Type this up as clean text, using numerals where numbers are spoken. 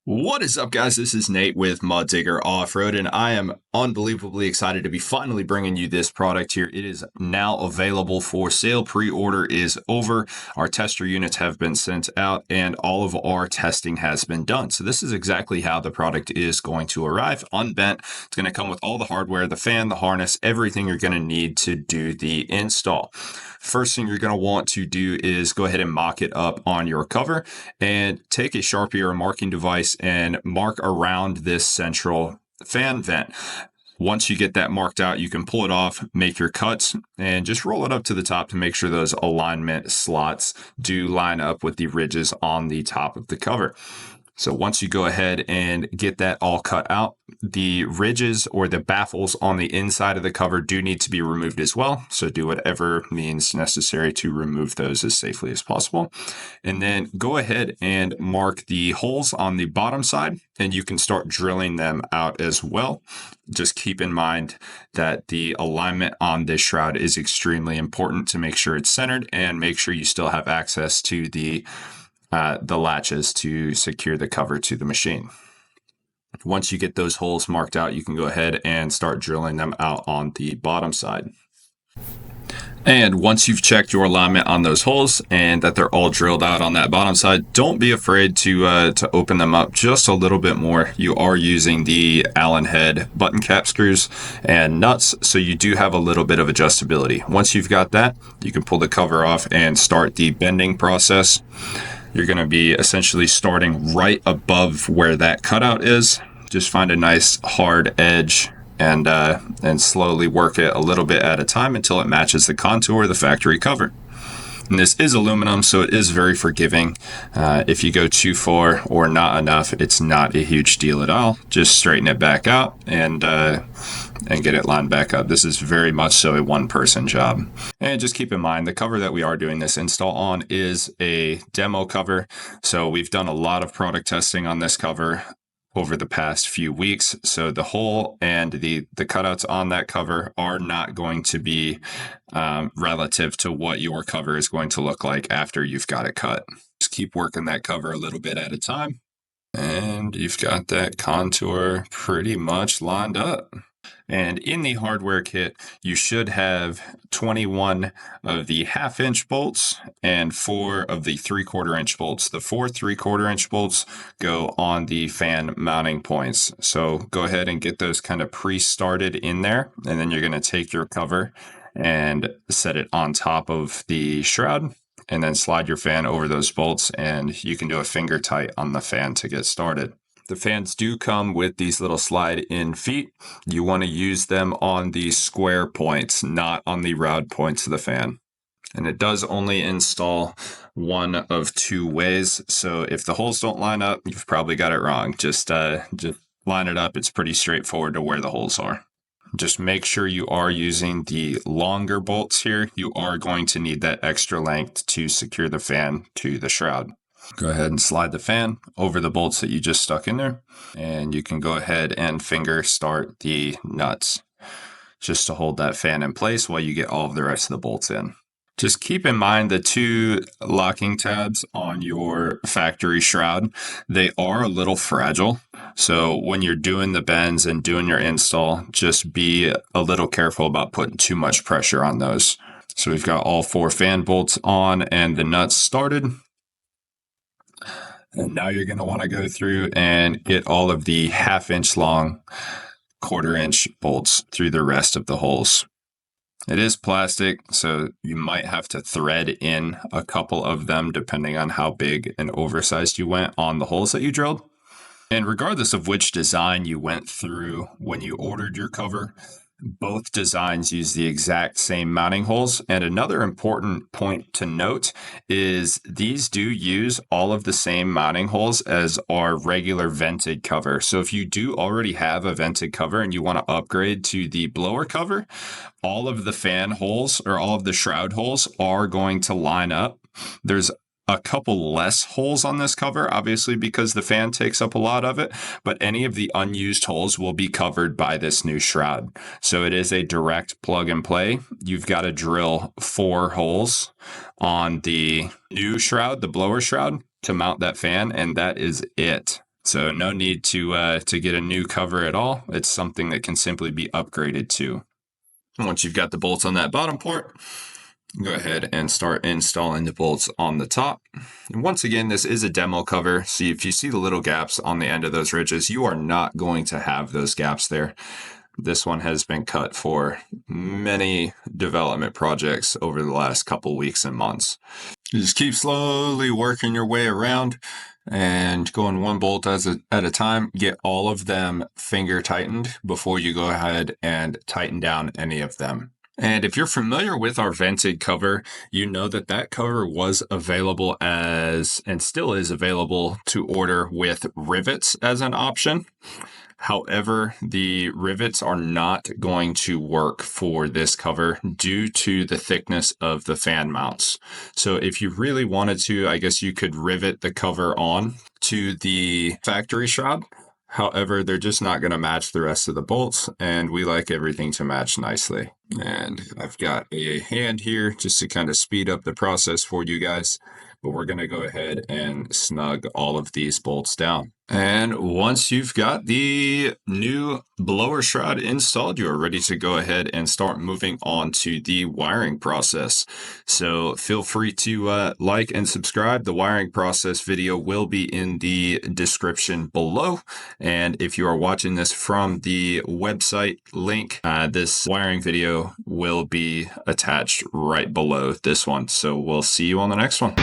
What is up, guys? This is Nate with Mud Digger Off-Road, and I am unbelievably excited to be finally bringing you this product here. It is now available for sale. Pre-order is over. Our tester units have been sent out, and all of our testing has been done. So this is exactly how the product is going to arrive, unbent. It's going to come with all the hardware, the fan, the harness, everything you're going to need to do the install. First thing you're going to want to do is go ahead and mock it up on your cover and take a Sharpie or a marking device and mark around this central fan vent. Once you get that marked out, you can pull it off, make your cuts, and just roll it up to the top to make sure those alignment slots do line up with the ridges on the top of the cover. So once you go ahead and get that all cut out, the ridges or the baffles on the inside of the cover do need to be removed as well. So do whatever means necessary to remove those as safely as possible. And then go ahead and mark the holes on the bottom side, and you can start drilling them out as well. Just keep in mind that the alignment on this shroud is extremely important to make sure it's centered and make sure you still have access to the latches to secure the cover to the machine. Once you get those holes marked out, you can go ahead and start drilling them out on the bottom side. And once you've checked your alignment on those holes and that they're all drilled out on that bottom side, don't be afraid to open them up just a little bit more. You are using the Allen head button cap screws and nuts, so you do have a little bit of adjustability. Once you've got that, you can pull the cover off and start the bending process. You're going to be essentially starting right above where that cutout is. Just find a nice hard edge and slowly work it a little bit at a time until it matches the contour of the factory cover. And this is aluminum, so it is very forgiving. If you go too far or not enough, it's not a huge deal at all. Just straighten it back out and get it lined back up. This is very much so a one-person job. And just keep in mind, the cover that we are doing this install on is a demo cover. So we've done a lot of product testing on this cover over the past few weeks. So the hole and the cutouts on that cover are not going to be relative to what your cover is going to look like after you've got it cut. Just keep working that cover a little bit at a time. And you've got that contour pretty much lined up. And in the hardware kit, you should have 21 of the 1/2 inch bolts and 4 of the 3/4 inch bolts. The 4 3/4 inch bolts go on the fan mounting points. So go ahead and get those kind of pre-started in there. And then you're going to take your cover and set it on top of the shroud and then slide your fan over those bolts. And you can do a finger tight on the fan to get started. The fans do come with these little slide-in feet. You want to use them on the square points, not on the round points of the fan. And it does only install one of 2 ways. So if the holes don't line up, you've probably got it wrong. Just line it up. It's pretty straightforward to where the holes are. Just make sure you are using the longer bolts here. You are going to need that extra length to secure the fan to the shroud. Go ahead and slide the fan over the bolts that you just stuck in there. And you can go ahead and finger start the nuts just to hold that fan in place while you get all of the rest of the bolts in. Just keep in mind the 2 locking tabs on your factory shroud, they are a little fragile. So when you're doing the bends and doing your install, just be a little careful about putting too much pressure on those. So we've got all 4 fan bolts on and the nuts started. And now you're going to want to go through and get all of the 1/2 inch long 1/4 inch bolts through the rest of the holes. It is plastic, so you might have to thread in a couple of them depending on how big and oversized you went on the holes that you drilled. And regardless of which design you went through when you ordered your cover, both designs use the exact same mounting holes. And another important point to note is these do use all of the same mounting holes as our regular vented cover. So if you do already have a vented cover and you want to upgrade to the blower cover, all of the fan holes or all of the shroud holes are going to line up. There's a couple less holes on this cover, obviously because the fan takes up a lot of it, but any of the unused holes will be covered by this new shroud. So it is a direct plug and play. You've got to drill 4 holes on the new shroud, the blower shroud, to mount that fan, and that is it. So no need to get a new cover at all. It's something that can simply be upgraded to. Once you've got the bolts on that bottom part, go ahead and start installing the bolts on the top. And once again, this is a demo cover. So if you see the little gaps on the end of those ridges, you are not going to have those gaps there. This one has been cut for many development projects over the last couple weeks and months. You just keep slowly working your way around and going one bolt at a time. Get all of them finger tightened before you go ahead and tighten down any of them. And if you're familiar with our vented cover, you know that that cover was available as, and still is available to order with rivets as an option. However, the rivets are not going to work for this cover due to the thickness of the fan mounts. So if you really wanted to, I guess you could rivet the cover on to the factory shroud. However, they're just not going to match the rest of the bolts, and we like everything to match nicely. And I've got a hand here just to kind of speed up the process for you guys, but we're going to go ahead and snug all of these bolts down. And once you've got the new blower shroud installed, you are ready to go ahead and start moving on to the wiring process. So feel free to like and subscribe. The wiring process video will be in the description below. And if you are watching this from the website link, this wiring video will be attached right below this one. So we'll see you on the next one.